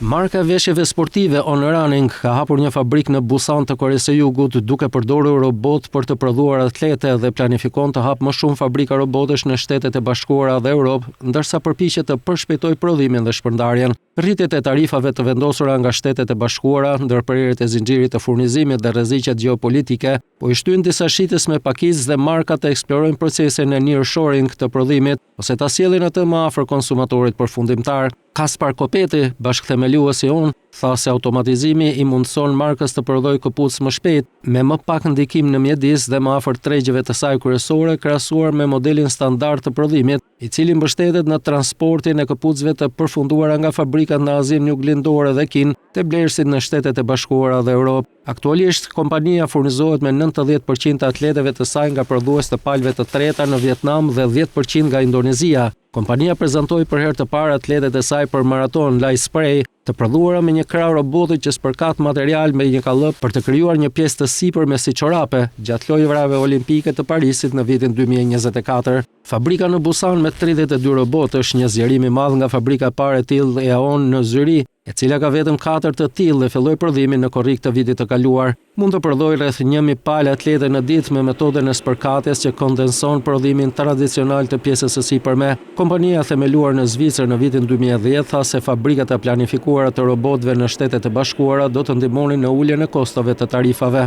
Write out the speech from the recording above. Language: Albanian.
Marka e veshjeve sportive On Running ka hapur një fabrikë në Busan të Koresë së Jugut duke përdorur robot për të prodhuar atlete dhe planifikon të hapë më shumë fabrika robotësh në Shtetet e Bashkuara dhe Europë, ndërsa përpiqet të përshpejtojë prodhimin dhe shpërndarjen. Rritjet e tarifave të vendosura nga Shtetet e Bashkuara, ndërprerjet e zinxhirit të furnizimit dhe rreziqet gjeopolitike, po i shtyn disa shitës me pakicë dhe marka të eksplorojnë procesin e nearshoring të prodhimit ose ta sjellin atë më afër konsumatorit përfundimtar. Kaspar Kopeti, bashkëthemeluesi i ON, tha se automatizimi i mundson markës të prodhojë këpucë më shpejt, me më pak ndikim në mjedis dhe më afër tregjeve të saj kryesore krahasuar me modelin standard të prodhimit, i cili mbështetet në transportin e këpucëve të përfunduara nga fabrikat në Azinë Juglindore dhe Kinë te blerësit në Shtetet e Bashkuara dhe Europë. Aktualisht, kompania furnizohet me 90% të atleteve të saj nga prodhues të palëve të treta në Vietnam dhe 10% nga Indonezia. Kompania prezantoi për herë të parë atletet e saj për maraton Light Spray, të prodhuara me një krah roboti që spërkat material me një kallëp për të krijuar një pjesë të sipërme si çorape gjatë lojrave olimpike të Parisit në vitin 2024. Fabrika në Busan me 32 robotësh, një zgjerim i madh nga fabrika e parë e tillë e AON në Zyri, e cila ka vetëm 4 të tillë dhe filloi prodhimin në korrik të vitit të kaluar. Mund të prodhojë rreth 1000 palë atlete në ditë me metodën e spërkatjes që kondenson prodhimin tradicional të pjesës së sipërme. Kompania themeluar në Zvicër në vitin 2010 tha se fabrikat e planifikuara të robotëve në Shtetet e Bashkuara do të ndihmonin në uljen e kostove të tarifave.